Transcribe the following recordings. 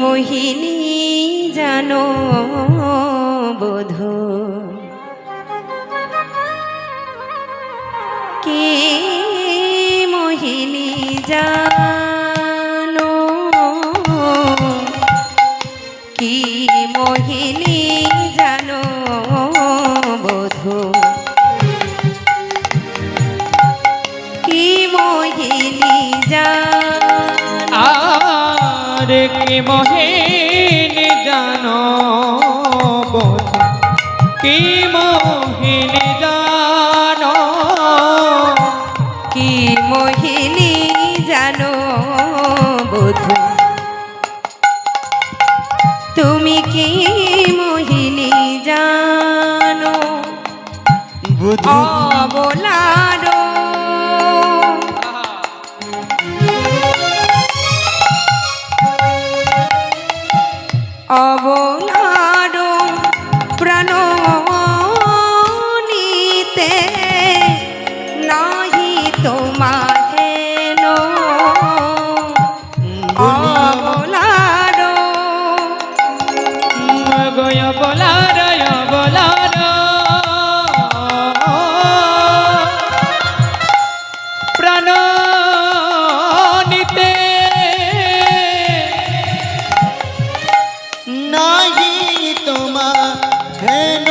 মোহিনী জানো বধূ, কে মোহিনী জানো, কি মোহিনী জানো বধূ, কি মোহিনী জানো, আরে কি মোহিনী জানো বধূ, কি মোহিনী জানো, কি মোহিনী জানো বধূ, তুমি কি মোহিনী জানো অবলারো, অবলারো প্রাণ নিতে নাহি তোমাহেন, অবলারো গয় বলারয় বলার প্রাণ নিতে নাহি তোমা হেন,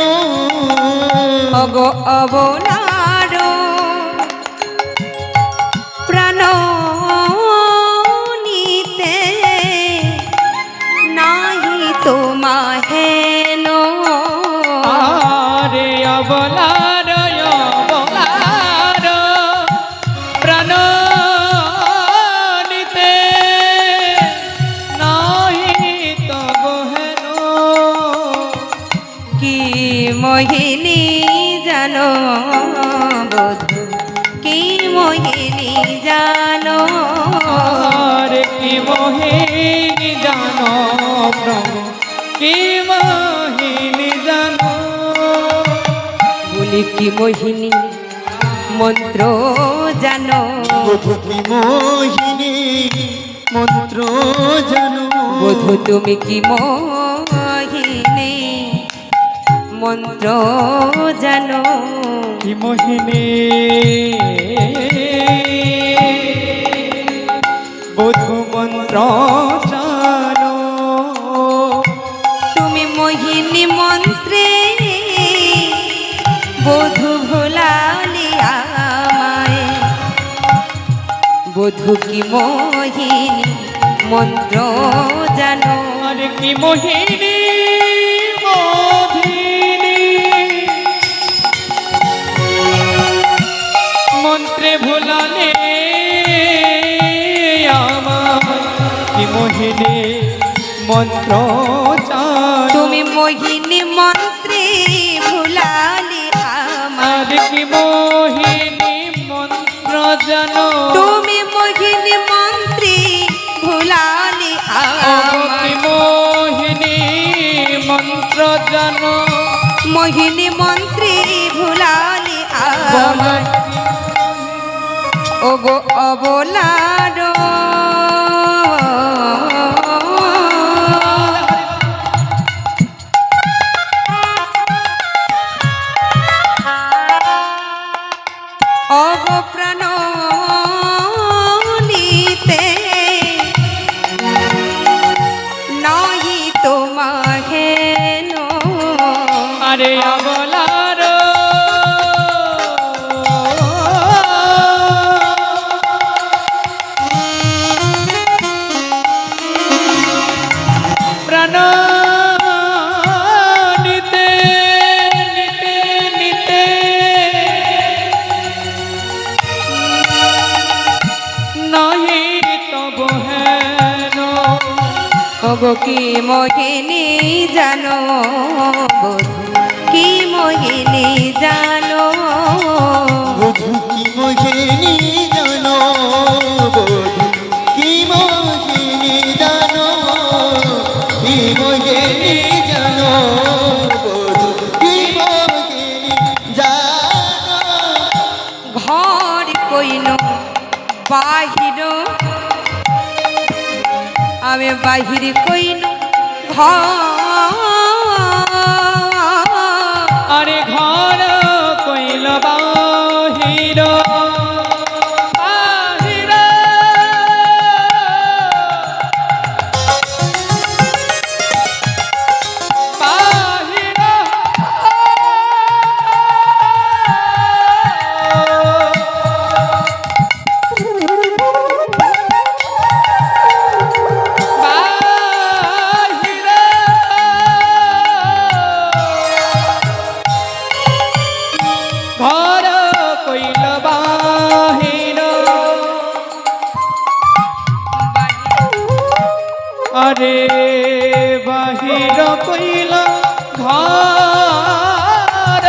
অগ অবলারো প্রাণ নিতে নাহি তোমাহেন, আরে অবলারয় বলার প্রাণ নিতে নাহি তব হেন, কি মোহিনী জানো বধূ, কি মোহিনী জানো, আরে কি মোহিনী জানো প্রভু, কি মোহিনী জানো, বলি কি মোহিনী মন্ত্র জানো, বধূ কি মোহিনী মন্ত্র জানো, বধূ তুমি কি মোহিনী মন্ত্র জানো, কি মোহিনী বধূ মন্ত্র জানো, তুমি মোহিনী মন্ত্রে বধূ ভোলালি আমায়, বধূ কি মোহিনী মন্ত্র জানো, আরে কি মোহিনী মোহিনী মন্ত্রে ভোলালে আমার, কি মোহিনী মন্ত্র জানো, তুমি মোহিনী মন্ত্রে ভোলালি আমায়, আর কি মোহিনী মন্ত্র জানো, তুমি মোহিনী মন্ত্রে ভোলালি কি আমায়, মোহিনী মন্ত্র জানো, মোহিনী মন্ত্রে ভোলালি আমায়, ওগো অবলারো অগো প্রাণ নিতে নাহি তোমাহেন, আরে অবলার প্রাণ নিতে নিতে নিতে নাহি তব হেন, ওগো কি মোহিনী জানো বধূ, কি মোহিনী জানো, বধূ কি মোহিনী জানো, বধূ কি মোহিনী জানো, কি মোহিনী জানো, বধূ কি মোহিনী জানো, ঘর কইন বাহির আমি বাহির কইন আরে ঘর কইল বাহির বাহির বাহির ঘর কইল বাহির আরে বাহির কইল ঘর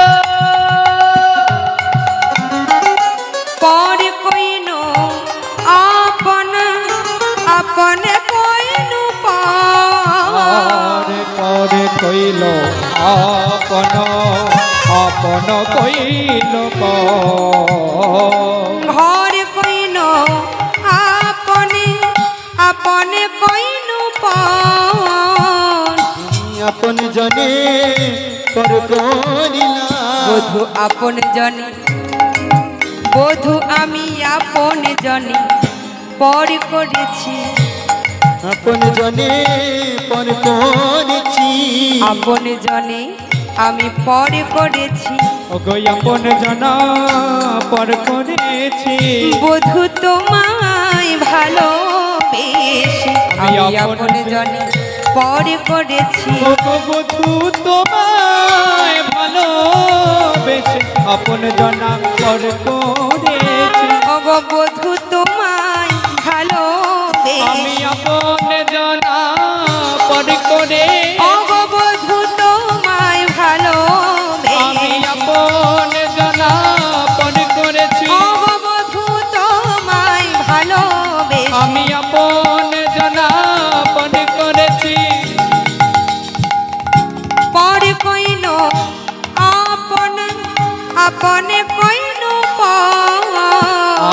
পর কইনো আপন আপন কইনু আরে পরে কইল আপন আপন কইল ঘর কইনো আপনে আপনে কইনু আপন জনে পর করিলা বধু আপন জনে বধু আমি আপন জনে পর করেছি আপন জনে পর করেছি আপন জনে আমি পর করেছি ওগো আপন জনা পর করেছি বধু তোমায় ভালোবেসে আমি আপন জনে পর করেছি ওগো বধু তোমায় ভালোবেসে আপন জনা পর করেছি ওগো বধু তোমায় ভালোবেসে আমি আপন জনা পর করে ওগো বধু তোমায় আমি ভালোবেসে আপন জনা পর করেছি ওগো বধু তোমায় ভালোবেসে আমি আপন জনা পর করেছি পর কইনো আপন আপনে কইনো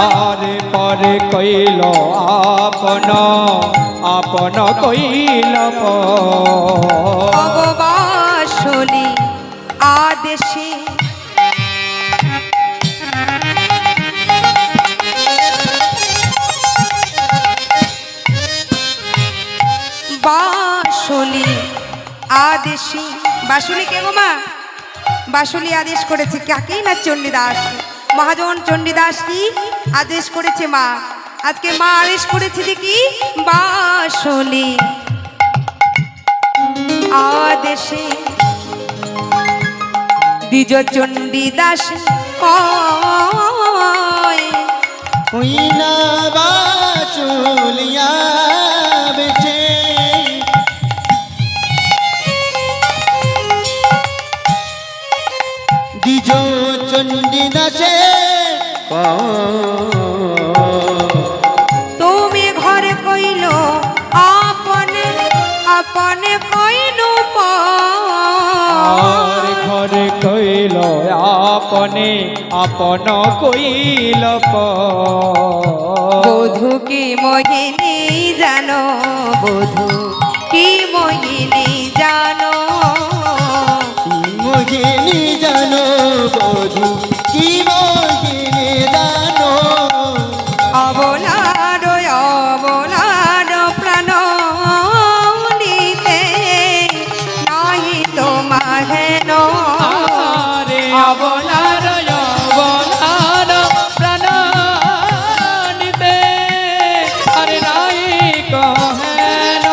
আরে পরে কইল আপন আপন কইল অগবাসলি আদেশে বাসলি আদেশে বাসুলি কে গো মা বাসুলি আদেশ করেছে কাকেই না চণ্ডীদাস মহাজন চণ্ডীদাস কি আদেশ করেছে মা আজকে মা আদেশ করেছে যে কি বাসলি আদেশে দ্বিজ চণ্ডীদাস কয় হইলা বাচুলিয়া বেচে দ্বিজ চণ্ডী দাসে তুমি ঘরে কইল আপনে আপনে কইনু আর ঘরে কইল আপনে আপন কইল বধু কি মোহিনী জানো বধু কি মোহিনী জানো মোহিনী জানো বধু কি মোহিনী জানো অবলার অবলার প্রাণ নিতে নাই তোমার হেন আরে অবলার অবলার প্রাণ নিতে আরে নাই কহেন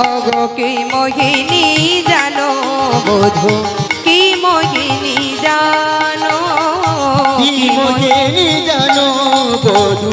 অগো কি মোহিনী জানো বধু কি মোহিনী জানো কি মোহিনী জানো বধু